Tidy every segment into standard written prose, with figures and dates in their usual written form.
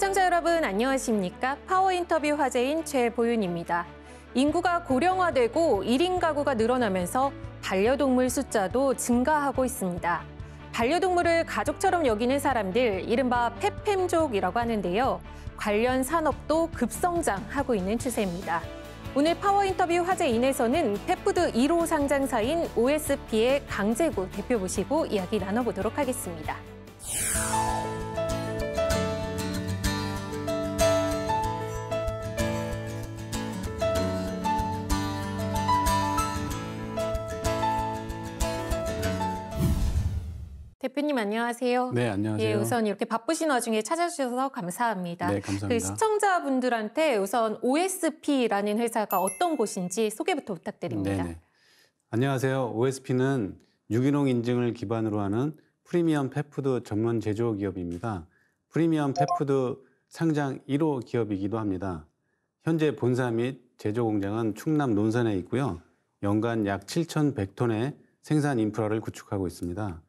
시청자 여러분 안녕하십니까? 파워 인터뷰 화제인 최보윤입니다. 인구가 고령화되고 1인 가구가 늘어나면서 반려동물 숫자도 증가하고 있습니다. 반려동물을 가족처럼 여기는 사람들, 이른바 펫팸족이라고 하는데요. 관련 산업도 급성장하고 있는 추세입니다. 오늘 파워 인터뷰 화제인에서는 펫푸드 1호 상장사인 OSP의 강재구 대표 모시고 이야기 나눠보도록 하겠습니다. 대표님 안녕하세요. 네, 안녕하세요. 예, 우선 이렇게 바쁘신 와중에 찾아주셔서 감사합니다. 네, 감사합니다. 그 시청자분들한테 우선 OSP라는 회사가 어떤 곳인지 소개부터 부탁드립니다. 네네. 안녕하세요. OSP는 유기농 인증을 기반으로 하는 프리미엄 펫푸드 전문 제조 기업입니다. 프리미엄 펫푸드 상장 1호 기업이기도 합니다. 현재 본사 및 제조 공장은 충남 논산에 있고요. 연간 약 7,100톤의 생산 인프라를 구축하고 있습니다.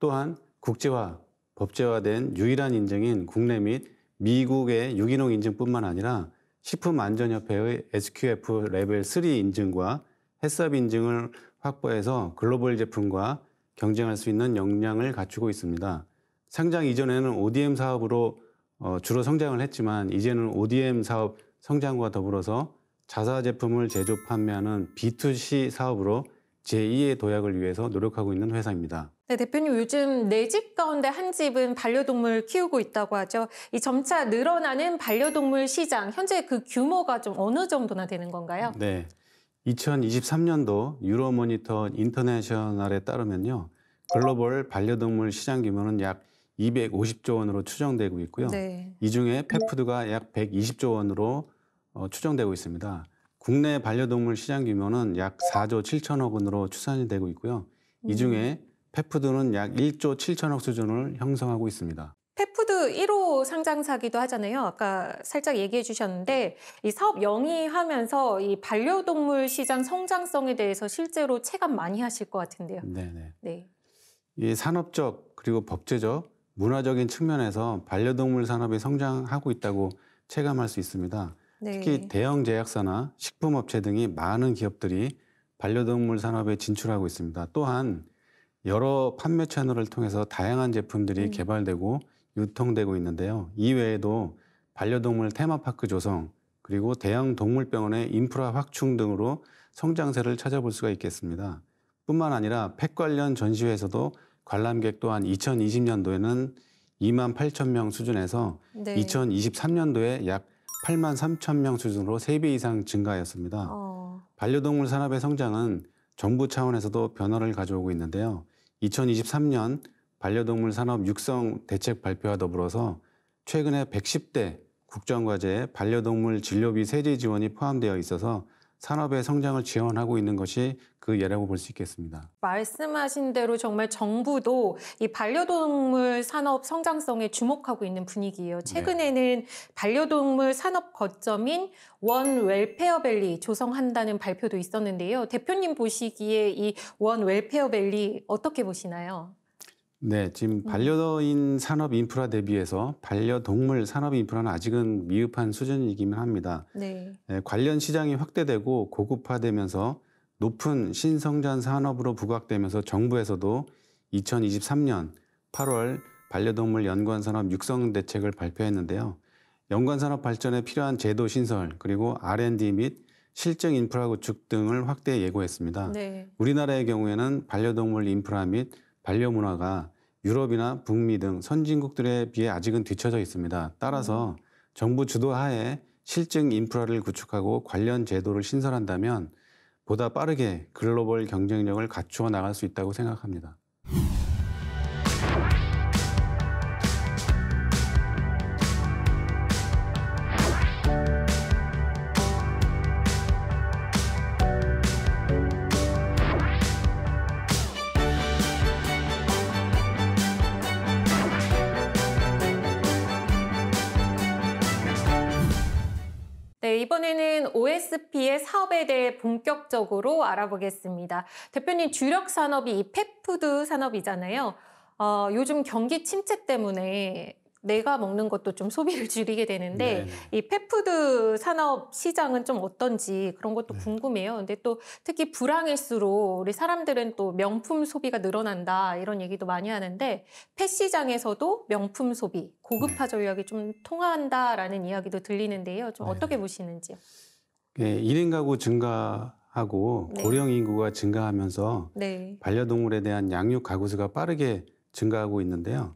또한 국제화, 법제화된 유일한 인증인 국내 및 미국의 유기농 인증뿐만 아니라 식품안전협회의 SQF 레벨 3 인증과 햇섭 인증을 확보해서 글로벌 제품과 경쟁할 수 있는 역량을 갖추고 있습니다. 상장 이전에는 ODM 사업으로 주로 성장을 했지만 이제는 ODM 사업 성장과 더불어서 자사 제품을 제조 판매하는 B2C 사업으로 제2의 도약을 위해서 노력하고 있는 회사입니다. 네, 대표님 요즘 4집 가운데 한 집은 반려동물 키우고 있다고 하죠. 이 점차 늘어나는 반려동물 시장, 현재 그 규모가 좀 어느 정도나 되는 건가요? 네, 2023년도 유로모니터 인터내셔널에 따르면요. 글로벌 반려동물 시장 규모는 약 250조 원으로 추정되고 있고요. 네. 이 중에 펫푸드가 약 120조 원으로 추정되고 있습니다. 국내 반려동물 시장 규모는 약 4조 7천억 원으로 추산이 되고 있고요. 이 중에 펫푸드는 약 1조 7천억 수준을 형성하고 있습니다. 펫푸드 1호 상장사기도 하잖아요. 아까 살짝 얘기해 주셨는데 이 사업 영위하면서 이 반려동물 시장 성장성에 대해서 실제로 체감 많이 하실 것 같은데요. 네네. 네. 이 산업적 그리고 법제적, 문화적인 측면에서 반려동물 산업이 성장하고 있다고 체감할 수 있습니다. 네. 특히 대형 제약사나 식품업체 등이 많은 기업들이 반려동물 산업에 진출하고 있습니다. 또한 여러 판매 채널을 통해서 다양한 제품들이 개발되고 유통되고 있는데요. 이외에도 반려동물 테마파크 조성, 그리고 대형 동물병원의 인프라 확충 등으로 성장세를 찾아볼 수가 있겠습니다. 뿐만 아니라 펫 관련 전시회에서도 관람객 또한 2020년도에는 2만 8천 명 수준에서 네. 2023년도에 약 8만 3천 명 수준으로 3배 이상 증가하였습니다. 반려동물 산업의 성장은 정부 차원에서도 변화를 가져오고 있는데요. 2023년 반려동물 산업 육성 대책 발표와 더불어서 최근에 110대 국정과제에 반려동물 진료비 세제 지원이 포함되어 있어서 산업의 성장을 지원하고 있는 것이 그 예라고 볼 수 있겠습니다. 말씀하신 대로 정말 정부도 이 반려동물 산업 성장성에 주목하고 있는 분위기예요. 최근에는 반려동물 산업 거점인 원 웰페어밸리 조성한다는 발표도 있었는데요. 대표님 보시기에 이 원 웰페어밸리 어떻게 보시나요? 네, 지금 반려인 산업 인프라 대비해서 반려동물 산업 인프라는 아직은 미흡한 수준이기는 합니다. 네. 관련 시장이 확대되고 고급화되면서 높은 신성장 산업으로 부각되면서 정부에서도 2023년 8월 반려동물 연관산업 육성 대책을 발표했는데요. 연관산업 발전에 필요한 제도 신설 그리고 R&D 및 실증 인프라 구축 등을 확대 예고했습니다. 네. 우리나라의 경우에는 반려동물 인프라 및 반려문화가 유럽이나 북미 등 선진국들에 비해 아직은 뒤처져 있습니다. 따라서 정부 주도하에 실증 인프라를 구축하고 관련 제도를 신설한다면 보다 빠르게 글로벌 경쟁력을 갖추어 나갈 수 있다고 생각합니다. 네, 이번에는 OSP의 사업에 대해 본격적으로 알아보겠습니다. 대표님 주력 산업이 이 펫푸드 산업이잖아요. 요즘 경기 침체 때문에 내가 먹는 것도 좀 소비를 줄이게 되는데 네네. 이 펫푸드 산업 시장은 좀 어떤지 그런 것도 네. 궁금해요. 근데 또 특히 불황일수록 우리 사람들은 또 명품 소비가 늘어난다 이런 얘기도 많이 하는데 펫 시장에서도 명품 소비, 고급화 네. 전략이 좀 통한다라는 이야기도 들리는데요. 좀 어떻게 네네. 보시는지요? 예, 1인 가구 증가하고 네. 고령 인구가 증가하면서 네. 반려동물에 대한 양육 가구 수가 빠르게 증가하고 있는데요.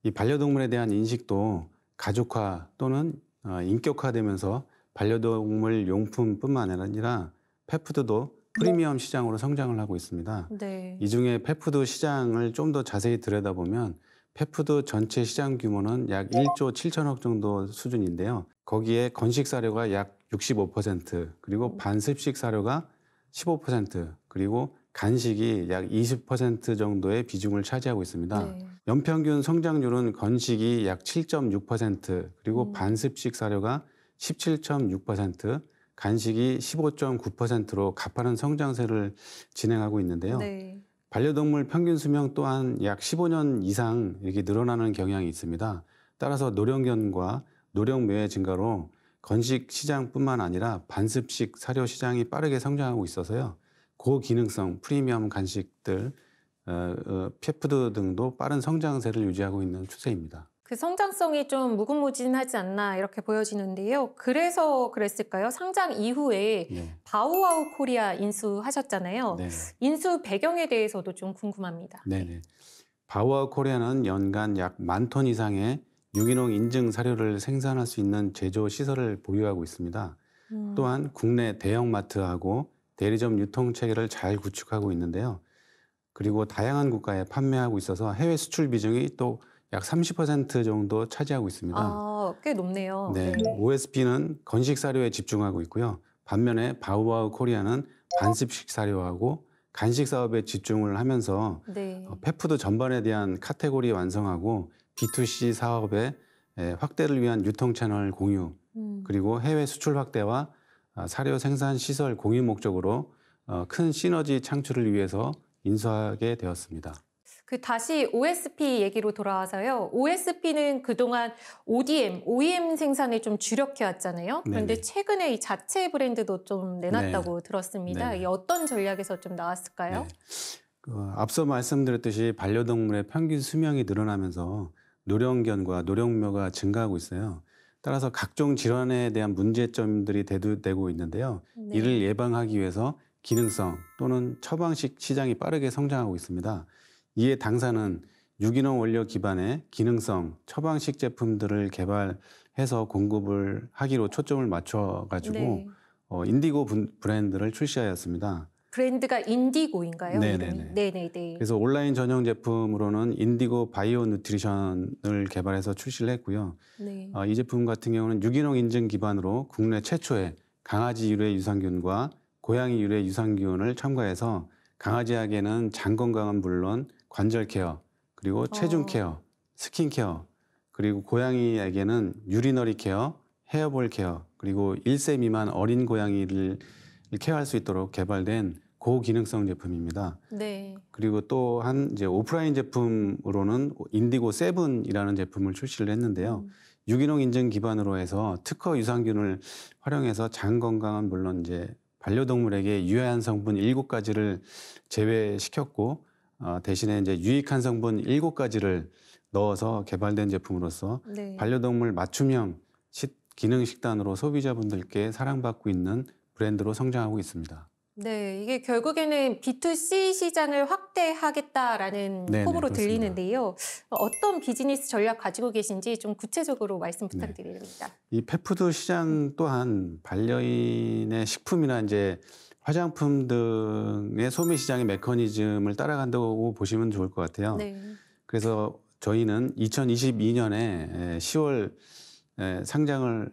이 반려동물에 대한 인식도 가족화 또는 인격화되면서 반려동물 용품뿐만 아니라 펫푸드도 프리미엄 시장으로 성장을 하고 있습니다. 네. 이 중에 펫푸드 시장을 좀 더 자세히 들여다보면 펫푸드 전체 시장 규모는 약 1조 7천억 정도 수준인데요. 거기에 건식 사료가 약 65%, 그리고 반습식 사료가 15%, 그리고 간식이 약 20% 정도의 비중을 차지하고 있습니다. 네. 연평균 성장률은 건식이 약 7.6%, 그리고 반습식 사료가 17.6%, 간식이 15.9%로 가파른 성장세를 진행하고 있는데요. 네. 반려동물 평균 수명 또한 약 15년 이상 이렇게 늘어나는 경향이 있습니다. 따라서 노령견과 노령묘의 증가로 건식 시장뿐만 아니라 반습식 사료 시장이 빠르게 성장하고 있어서요. 고기능성 프리미엄 간식들, 펫푸드 등도 빠른 성장세를 유지하고 있는 추세입니다. 그 성장성이 좀 무궁무진하지 않나 이렇게 보여지는데요. 그래서 그랬을까요? 상장 이후에 네. 바우와우 코리아 인수하셨잖아요. 네네. 인수 배경에 대해서도 좀 궁금합니다. 네네. 바우아우 코리아는 연간 약 10,000톤 이상의 유기농 인증 사료를 생산할 수 있는 제조 시설을 보유하고 있습니다. 또한 국내 대형마트하고 대리점 유통 체계를 잘 구축하고 있는데요. 그리고 다양한 국가에 판매하고 있어서 해외 수출 비중이 또 약 30% 정도 차지하고 있습니다. 아, 꽤 높네요. 네, 네. OSP는 건식 사료에 집중하고 있고요. 반면에 바우아우 코리아는 반습식 사료하고 간식 사업에 집중을 하면서 네. 펫푸드 전반에 대한 카테고리 완성하고 B2C 사업의 확대를 위한 유통 채널 공유, 그리고 해외 수출 확대와 사료 생산 시설 공유 목적으로 큰 시너지 창출을 위해서 인수하게 되었습니다. 그 다시 OSP 얘기로 돌아와서요. OSP는 그동안 OEM 생산에 좀 주력해 왔잖아요. 그런데 네네. 최근에 이 자체 브랜드도 좀 내놨다고 들었습니다. 네네. 이게 어떤 전략에서 좀 나왔을까요? 네. 앞서 말씀드렸듯이 반려동물의 평균 수명이 늘어나면서 노령견과 노령묘가 증가하고 있어요. 따라서 각종 질환에 대한 문제점들이 대두되고 있는데요. 네. 이를 예방하기 위해서 기능성 또는 처방식 시장이 빠르게 성장하고 있습니다. 이에 당사는 유기농 원료 기반의 기능성 처방식 제품들을 개발해서 공급을 하기로 초점을 맞춰가지고 네. 인디고 브랜드를 출시하였습니다. 브랜드가 인디고인가요? 네네네. 이름이? 네네네. 그래서 온라인 전용 제품으로는 인디고 바이오 누트리션을 개발해서 출시를 했고요. 네. 이 제품 같은 경우는 유기농 인증 기반으로 국내 최초의 강아지 유래 유산균과 고양이 유래 유산균을 첨가해서 강아지에게는 장 건강은 물론 관절 케어, 그리고 체중 케어, 스킨 케어, 그리고 고양이에게는 유리너리 케어, 헤어볼 케어, 그리고 1세 미만 어린 고양이를 케어할 수 있도록 개발된 고기능성 제품입니다. 네. 그리고 또한 이제 오프라인 제품으로는 인디고 세븐이라는 제품을 출시를 했는데요. 유기농 인증 기반으로 해서 특허 유산균을 활용해서 장 건강은 물론 이제 반려동물에게 유해한 성분 7가지를 제외시켰고 대신에 이제 유익한 성분 7가지를 넣어서 개발된 제품으로서 네. 반려동물 맞춤형 기능 식단으로 소비자분들께 사랑받고 있는 브랜드로 성장하고 있습니다. 네, 이게 결국에는 B2C 시장을 확대하겠다라는 네네, 포부로 그렇습니다. 들리는데요. 어떤 비즈니스 전략 가지고 계신지 좀 구체적으로 말씀 네. 부탁드립니다. 이 펫푸드 시장 또한 반려인의 식품이나 이제 화장품 등의 소매 시장의 메커니즘을 따라간다고 보시면 좋을 것 같아요. 네. 그래서 저희는 2022년에 10월 상장을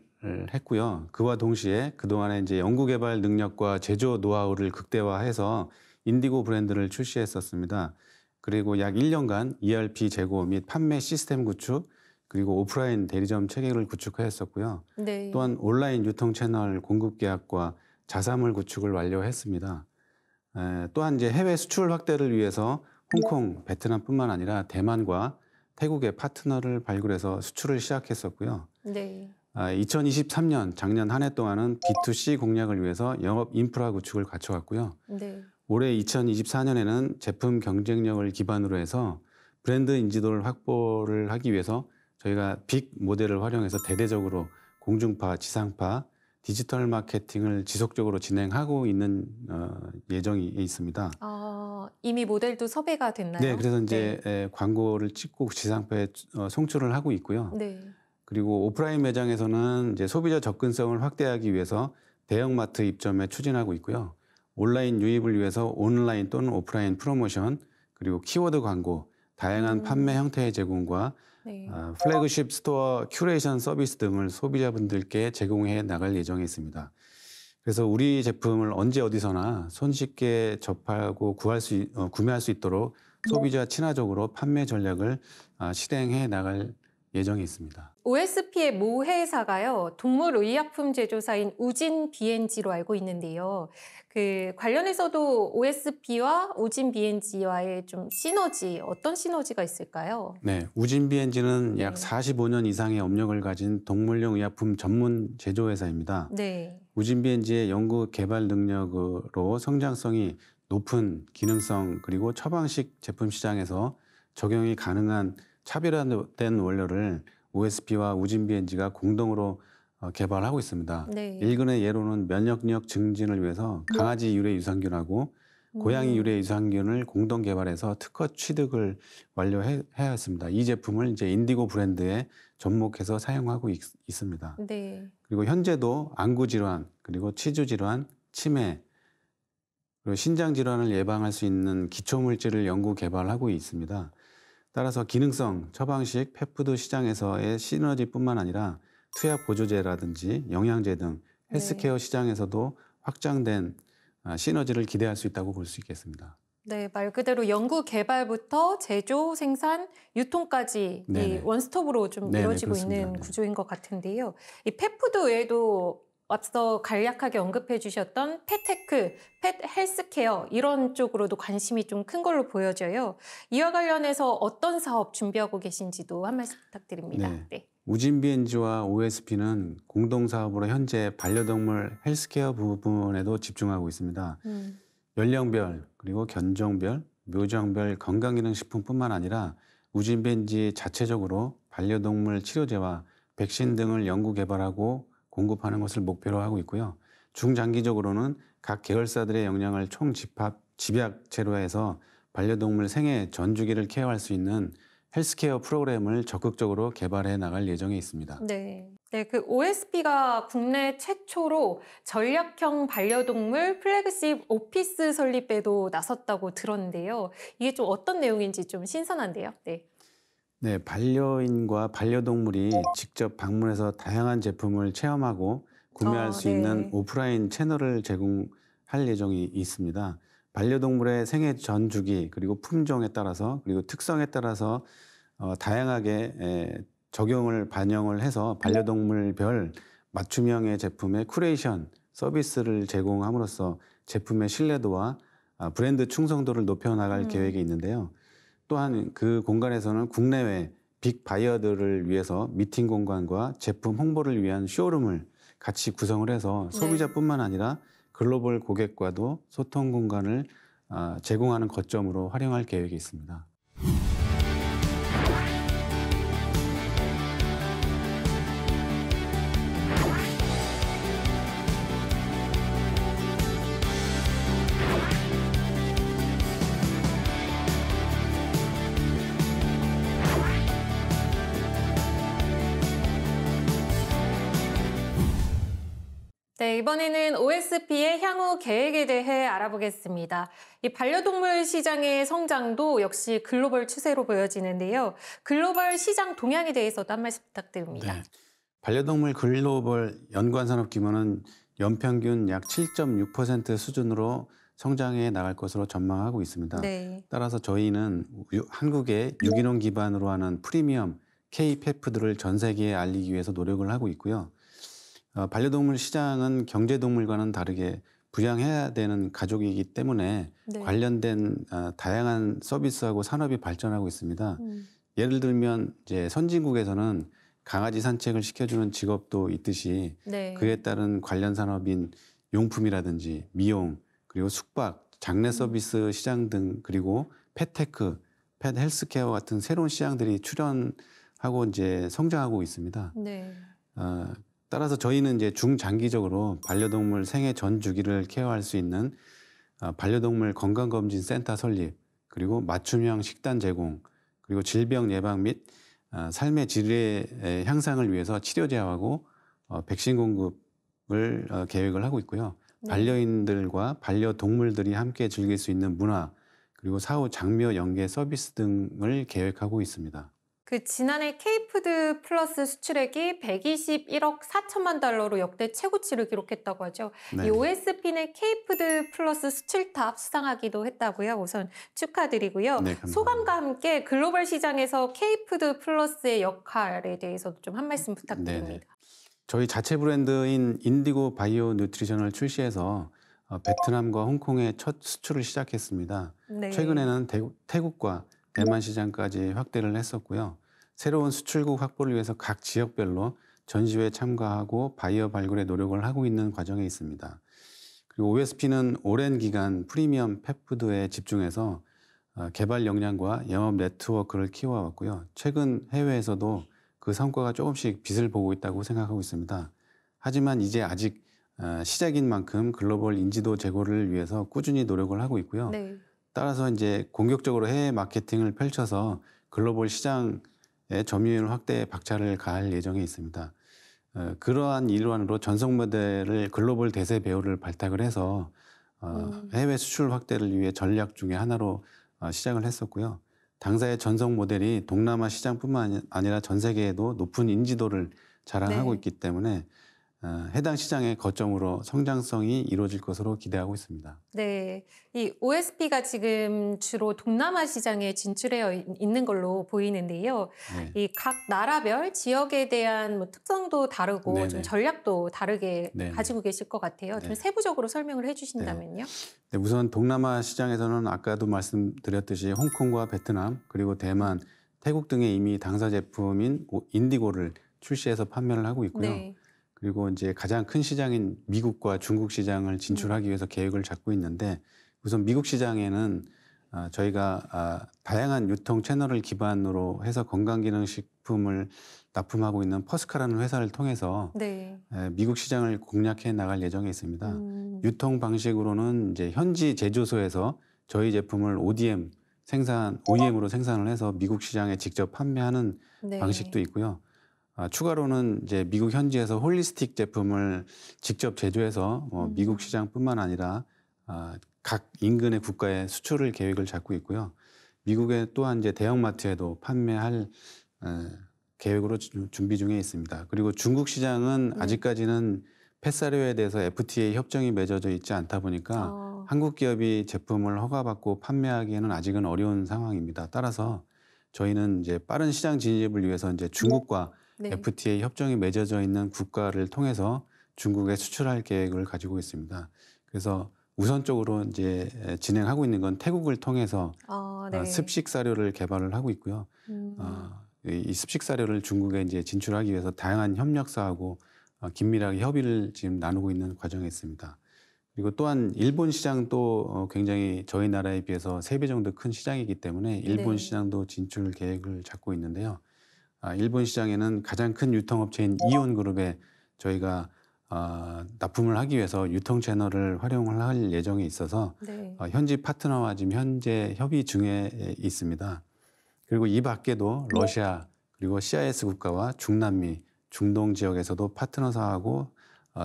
했고요. 그와 동시에 그동안에 이제 연구개발 능력과 제조 노하우를 극대화해서 인디고 브랜드를 출시했었습니다. 그리고 약 1년간 ERP 제고 및 판매 시스템 구축, 그리고 오프라인 대리점 체계를 구축하였었고요. 네. 또한 온라인 유통 채널 공급 계약과 자사몰 구축을 완료했습니다. 또한 이제 해외 수출 확대를 위해서 홍콩, 베트남뿐만 아니라 대만과 태국의 파트너를 발굴해서 수출을 시작했었고요. 네. 2023년 작년 한 해 동안은 B2C 공략을 위해서 영업 인프라 구축을 갖춰왔고요. 네. 올해 2024년에는 제품 경쟁력을 기반으로 해서 브랜드 인지도를 확보를 하기 위해서 저희가 빅 모델을 활용해서 대대적으로 공중파, 지상파, 디지털 마케팅을 지속적으로 진행하고 있는 예정이 있습니다. 이미 모델도 섭외가 됐나요? 네, 그래서 이제 광고를 찍고 지상파에 송출을 하고 있고요. 네. 그리고 오프라인 매장에서는 이제 소비자 접근성을 확대하기 위해서 대형마트 입점에 추진하고 있고요. 온라인 유입을 위해서 온라인 또는 오프라인 프로모션, 그리고 키워드 광고, 다양한 판매 형태의 제공과 네. 플래그십 스토어 큐레이션 서비스 등을 소비자분들께 제공해 나갈 예정에 있습니다. 그래서 우리 제품을 언제 어디서나 손쉽게 접하고 구매할 수 있도록 소비자 친화적으로 판매 전략을 실행해 나갈 예정이 있습니다. OSP의 모 회사가요, 동물의약품 제조사인 우진 B&G로 알고 있는데요. 그 관련해서도 OSP와 우진 B&G와의 좀 시너지, 어떤 시너지가 있을까요? 네, 우진 B&G는 약 네. 45년 이상의 업력을 가진 동물용 의약품 전문 제조회사입니다. 네. 우진 B&G의 연구 개발 능력으로 성장성이 높은 기능성 그리고 처방식 제품 시장에서 적용이 가능한 차별화된 원료를 OSP와 우진 B&G가 공동으로 개발하고 있습니다. 네. 일근의 예로는 면역력 증진을 위해서 강아지 유래 유산균하고 고양이 유래 유산균을 공동 개발해서 특허 취득을 완료해야 했습니다. 이 제품을 이제 인디고 브랜드에 접목해서 사용하고 있습니다. 네. 그리고 현재도 안구 질환, 그리고 치주 질환, 치매, 그리고 신장 질환을 예방할 수 있는 기초 물질을 연구 개발하고 있습니다. 따라서 기능성, 처방식, 펫푸드 시장에서의 시너지뿐만 아니라 투약 보조제라든지 영양제 등 헬스케어 시장에서도 확장된 시너지를 기대할 수 있다고 볼 수 있겠습니다. 네, 말 그대로 연구 개발부터 제조, 생산, 유통까지 이 네네. 원스톱으로 좀 네네, 이루어지고 그렇습니다. 있는 네. 구조인 것 같은데요. 이 펫푸드 외에도 앞서 간략하게 언급해 주셨던 펫테크, 펫 헬스케어 이런 쪽으로도 관심이 좀 큰 걸로 보여져요. 이와 관련해서 어떤 사업 준비하고 계신지도 한 말씀 부탁드립니다. 네. 네. 우진 B&G와 OSP는 공동 사업으로 현재 반려동물 헬스케어 부분에도 집중하고 있습니다. 연령별 그리고 견종별, 묘종별 건강기능식품뿐만 아니라 우진 B&G 자체적으로 반려동물 치료제와 백신 등을 연구 개발하고 공급하는 것을 목표로 하고 있고요. 중장기적으로는 각 계열사들의 역량을 집약체로 해서 반려동물 생애 전 주기를 케어할 수 있는 헬스케어 프로그램을 적극적으로 개발해 나갈 예정에 있습니다. 네. 네, 그 OSP가 국내 최초로 전략형 반려동물 플래그십 오피스 설립에도 나섰다고 들었는데요. 이게 좀 어떤 내용인지 좀 신선한데요. 네. 네, 반려인과 반려동물이 직접 방문해서 다양한 제품을 체험하고 구매할 수 네. 있는 오프라인 채널을 제공할 예정이 있습니다. 반려동물의 생애 전 주기 그리고 품종에 따라서 그리고 특성에 따라서 다양하게 적용을 반영을 해서 반려동물별 맞춤형의 제품의 쿠레이션 서비스를 제공함으로써 제품의 신뢰도와 브랜드 충성도를 높여나갈 계획이 있는데요. 또한 그 공간에서는 국내외 빅 바이어들을 위해서 미팅 공간과 제품 홍보를 위한 쇼룸을 같이 구성을 해서 소비자뿐만 아니라 글로벌 고객과도 소통 공간을 제공하는 거점으로 활용할 계획이 있습니다. 네, 이번에는 OSP의 향후 계획에 대해 알아보겠습니다. 이 반려동물 시장의 성장도 역시 글로벌 추세로 보여지는데요. 글로벌 시장 동향에 대해서도 한 말씀 부탁드립니다. 네. 반려동물 글로벌 연관 산업 규모는 연평균 약 7.6% 수준으로 성장해 나갈 것으로 전망하고 있습니다. 네. 따라서 저희는 한국의 유기농 기반으로 하는 프리미엄 K-펫푸드를 전 세계에 알리기 위해서 노력을 하고 있고요. 반려동물 시장은 경제동물과는 다르게 부양해야 되는 가족이기 때문에 관련된 다양한 서비스하고 산업이 발전하고 있습니다. 예를 들면 이제 선진국에서는 강아지 산책을 시켜주는 직업도 있듯이 네. 그에 따른 관련 산업인 용품이라든지 미용 그리고 숙박, 장례 서비스 시장 등 그리고 펫테크, 펫 헬스케어 같은 새로운 시장들이 출현하고 이제 성장하고 있습니다. 네. 따라서 저희는 이제 중장기적으로 반려동물 생애 전 주기를 케어할 수 있는 반려동물 건강검진센터 설립, 그리고 맞춤형 식단 제공, 그리고 질병 예방 및 삶의 질의 향상을 위해서 치료 제어하고 백신 공급을 계획을 하고 있고요. 네. 반려인들과 반려동물들이 함께 즐길 수 있는 문화, 그리고 사후 장묘 연계 서비스 등을 계획하고 있습니다. 그 지난해 K푸드 플러스 수출액이 121억 4천만 달러로 역대 최고치를 기록했다고 하죠. 네. 이 OSP는 K푸드 플러스 수출탑 수상하기도 했다고요. 우선 축하드리고요. 네, 감사합니다. 소감과 함께 글로벌 시장에서 K푸드 플러스의 역할에 대해서도 좀 한 말씀 부탁드립니다. 네네. 저희 자체 브랜드인 인디고 바이오 뉴트리션을 출시해서 베트남과 홍콩에 첫 수출을 시작했습니다. 네. 최근에는 태국과 대만 시장까지 확대를 했었고요. 새로운 수출국 확보를 위해서 각 지역별로 전시회에 참가하고 바이어 발굴에 노력을 하고 있는 과정에 있습니다. 그리고 OSP는 오랜 기간 프리미엄 펫푸드에 집중해서 개발 역량과 영업 네트워크를 키워왔고요. 최근 해외에서도 그 성과가 조금씩 빛을 보고 있다고 생각하고 있습니다. 하지만 이제 아직 시작인 만큼 글로벌 인지도 제고를 위해서 꾸준히 노력을 하고 있고요. 네. 따라서 이제 공격적으로 해외 마케팅을 펼쳐서 글로벌 시장의 점유율 확대에 박차를 가할 예정에 있습니다. 그러한 일환으로 전속 모델을 글로벌 대세 배우를 발탁을 해서 해외 수출 확대를 위해 전략 중에 하나로 시작을 했었고요. 당사의 전속 모델이 동남아 시장뿐만 아니라 전 세계에도 높은 인지도를 자랑하고 네. 있기 때문에 해당 시장의 거점으로 성장성이 이루어질 것으로 기대하고 있습니다. 네, 이 OSP가 지금 주로 동남아 시장에 진출해 있는 걸로 보이는데요. 네. 이 각 나라별 지역에 대한 뭐 특성도 다르고 네네. 좀 전략도 다르게 네네. 가지고 계실 것 같아요. 좀 네. 세부적으로 설명을 해주신다면요. 네, 우선 동남아 시장에서는 아까도 말씀드렸듯이 홍콩과 베트남 그리고 대만, 태국 등에 이미 당사 제품인 인디고를 출시해서 판매를 하고 있고요. 네, 그리고 이제 가장 큰 시장인 미국과 중국 시장을 진출하기 위해서 계획을 잡고 있는데 우선 미국 시장에는 저희가 다양한 유통 채널을 기반으로 해서 건강기능식품을 납품하고 있는 퍼스카라는 회사를 통해서 네. 미국 시장을 공략해 나갈 예정에 있습니다. 유통 방식으로는 이제 현지 제조소에서 저희 제품을 OEM으로 생산을 해서 미국 시장에 직접 판매하는 네. 방식도 있고요. 추가로는 이제 미국 현지에서 홀리스틱 제품을 직접 제조해서 미국 시장뿐만 아니라 각 인근의 국가에 수출을 계획을 잡고 있고요. 미국에 또한 이제 대형마트에도 판매할 계획으로 준비 중에 있습니다. 그리고 중국 시장은 아직까지는 펫사료에 대해서 FTA 협정이 맺어져 있지 않다 보니까 한국 기업이 제품을 허가받고 판매하기에는 아직은 어려운 상황입니다. 따라서 저희는 이제 빠른 시장 진입을 위해서 이제 중국과 네. FTA 협정이 맺어져 있는 국가를 통해서 중국에 수출할 계획을 가지고 있습니다. 그래서 우선적으로 이제 진행하고 있는 건 태국을 통해서 네. 습식 사료를 개발을 하고 있고요. 이 습식 사료를 중국에 이제 진출하기 위해서 다양한 협력사하고 긴밀하게 협의를 지금 나누고 있는 과정에 있습니다. 그리고 또한 일본 시장도 굉장히 저희 나라에 비해서 3배 정도 큰 시장이기 때문에 일본 네. 시장도 진출 계획을 잡고 있는데요. 일본 시장에는 가장 큰 유통업체인 이온그룹에 저희가 납품을 하기 위해서 유통 채널을 활용을 할 예정에 있어서 네. 현지 파트너와 지금 현재 협의 중에 있습니다. 그리고 이 밖에도 러시아 그리고 CIS 국가와 중남미, 중동 지역에서도 파트너사하고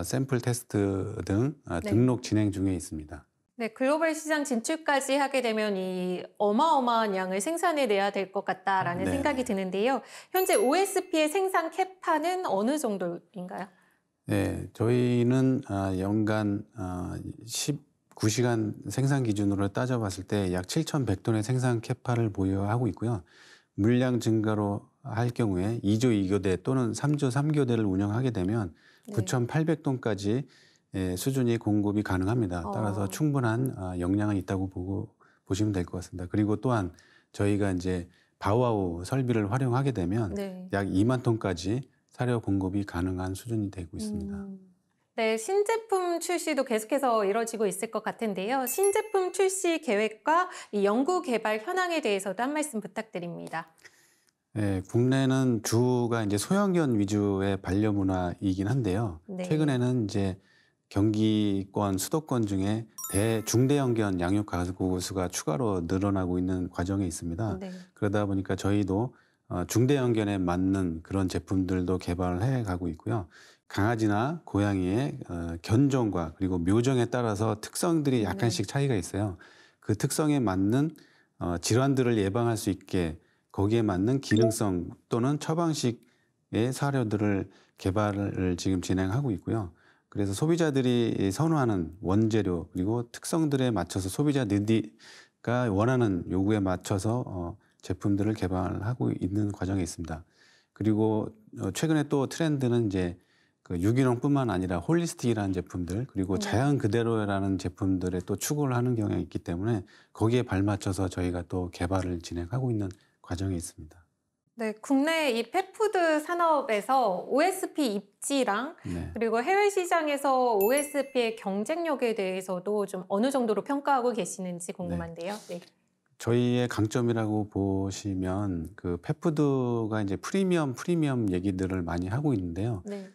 샘플 테스트 등 등록 진행 중에 있습니다. 네, 글로벌 시장 진출까지 하게 되면 이 어마어마한 양을 생산해내야 될 것 같다라는 네. 생각이 드는데요. 현재 OSP의 생산 캐파는 어느 정도인가요? 네, 저희는 연간 19시간 생산 기준으로 따져봤을 때 약 7,100톤의 생산 캐파를 보유하고 있고요. 물량 증가로 할 경우에 2조 2교대 또는 3조 3교대를 운영하게 되면 9,800톤까지 수준이 공급이 가능합니다. 따라서 충분한 역량은 있다고 보시면 될 것 같습니다. 그리고 또한 저희가 이제 바우아우 설비를 활용하게 되면 네. 약 2만 톤까지 사료 공급이 가능한 수준이 되고 있습니다. 네, 신제품 출시도 계속해서 이뤄지고 있을 것 같은데요. 신제품 출시 계획과 이 연구 개발 현황에 대해서도 한 말씀 부탁드립니다. 네, 국내는 주가 이제 소형견 위주의 반려문화이긴 한데요. 네. 최근에는 이제 경기권, 수도권 중에 중대형견 양육 가구 수가 추가로 늘어나고 있는 과정에 있습니다. 네. 그러다 보니까 저희도 중대형견에 맞는 그런 제품들도 개발을 해가고 있고요. 강아지나 고양이의 견종과 그리고 묘종에 따라서 특성들이 약간씩 차이가 있어요. 그 특성에 맞는 질환들을 예방할 수 있게 거기에 맞는 기능성 또는 처방식의 사료들을 개발을 지금 진행하고 있고요. 그래서 소비자들이 선호하는 원재료 그리고 특성들에 맞춰서 소비자들이 원하는 요구에 맞춰서 제품들을 개발하고 있는 과정에 있습니다. 그리고 최근에 또 트렌드는 이제 그 유기농뿐만 아니라 홀리스틱이라는 제품들 그리고 자연 그대로라는 제품들에 또 추구를 하는 경향이 있기 때문에 거기에 발맞춰서 저희가 또 개발을 진행하고 있는 과정에 있습니다. 네, 국내 이 펫푸드 산업에서 OSP 입지랑 네. 그리고 해외 시장에서 OSP의 경쟁력에 대해서도 좀 어느 정도로 평가하고 계시는지 궁금한데요. 네. 저희의 강점이라고 보시면 그 펫푸드가 이제 프리미엄 얘기들을 많이 하고 있는데요. 네.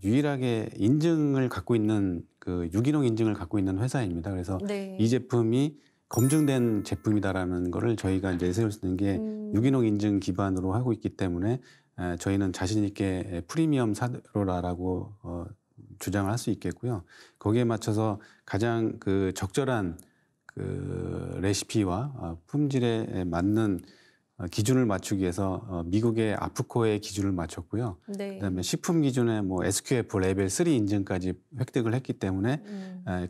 유일하게 인증을 갖고 있는 그 유기농 인증을 갖고 있는 회사입니다. 그래서 네. 이 제품이 검증된 제품이다라는 거를 저희가 이제 내세울 수 있는 게 유기농 인증 기반으로 하고 있기 때문에 저희는 자신 있게 프리미엄 사료라고 주장을 할 수 있겠고요. 거기에 맞춰서 가장 그 적절한 그 레시피와 품질에 맞는 기준을 맞추기 위해서 미국의 아프코의 기준을 맞췄고요. 네. 그다음에 식품 기준의 뭐 SQF 레벨 3 인증까지 획득을 했기 때문에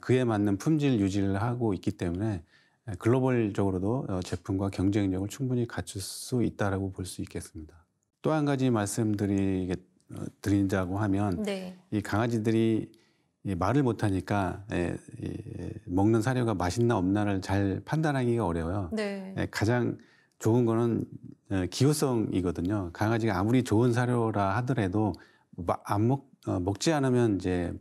그에 맞는 품질 유지를 하고 있기 때문에 글로벌적으로도 제품과 경쟁력을 충분히 갖출 수 있다라고 볼 수 있겠습니다. 또 한 가지 말씀드리자고 하면 네. 이 강아지들이 말을 못하니까 먹는 사료가 맛있나 없나를 잘 판단하기가 어려워요. 네. 가장 좋은 거는 기호성이거든요. 강아지가 아무리 좋은 사료라 하더라도 먹지 않으면 이제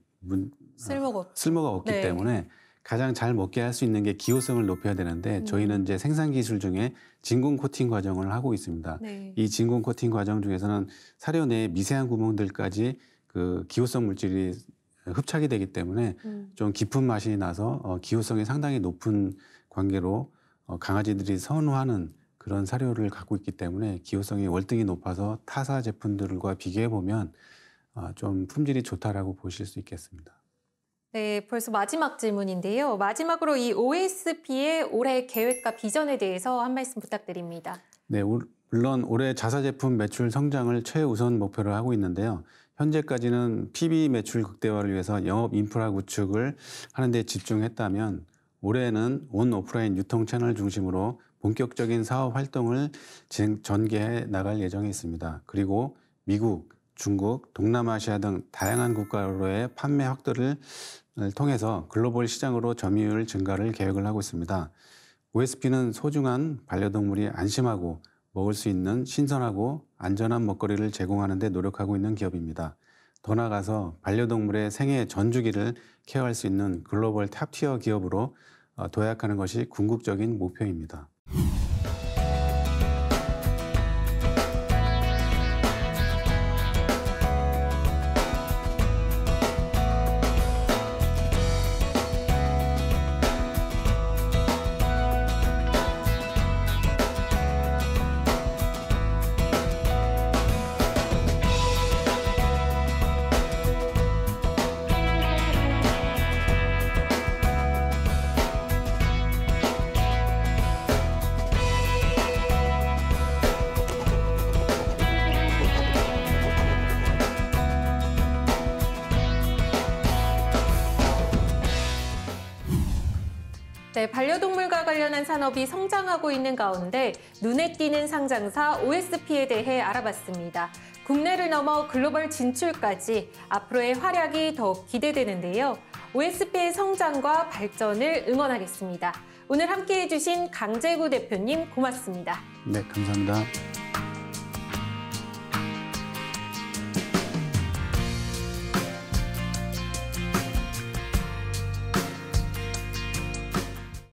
쓸모가 없기 네. 때문에 가장 잘 먹게 할 수 있는 게 기호성을 높여야 되는데 저희는 이제 생산 기술 중에 진공 코팅 과정을 하고 있습니다. 네. 이 진공 코팅 과정 중에서는 사료 내에 미세한 구멍들까지 그 기호성 물질이 흡착이 되기 때문에 좀 깊은 맛이 나서 기호성이 상당히 높은 관계로 강아지들이 선호하는 그런 사료를 갖고 있기 때문에 기호성이 월등히 높아서 타사 제품들과 비교해 보면 좀 품질이 좋다라고 보실 수 있겠습니다. 네, 벌써 마지막 질문인데요. 마지막으로 이 OSP의 올해 계획과 비전에 대해서 한 말씀 부탁드립니다. 네, 물론 올해 자사 제품 매출 성장을 최우선 목표로 하고 있는데요. 현재까지는 PB 매출 극대화를 위해서 영업 인프라 구축을 하는 데 집중했다면 올해는 온 오프라인 유통 채널 중심으로 본격적인 사업 활동을 전개해 나갈 예정에 있습니다. 그리고 미국, 중국, 동남아시아 등 다양한 국가로의 판매 확대를 통해서 글로벌 시장으로 점유율 증가를 계획을 하고 있습니다. OSP는 소중한 반려동물이 안심하고 먹을 수 있는 신선하고 안전한 먹거리를 제공하는 데 노력하고 있는 기업입니다. 더 나아가서 반려동물의 생애 전주기를 케어할 수 있는 글로벌 탑티어 기업으로 도약하는 것이 궁극적인 목표입니다. 네, 반려동물과 관련한 산업이 성장하고 있는 가운데 눈에 띄는 상장사 OSP에 대해 알아봤습니다. 국내를 넘어 글로벌 진출까지 앞으로의 활약이 더욱 기대되는데요. OSP의 성장과 발전을 응원하겠습니다. 오늘 함께해 주신 강재구 대표님 고맙습니다. 네, 감사합니다.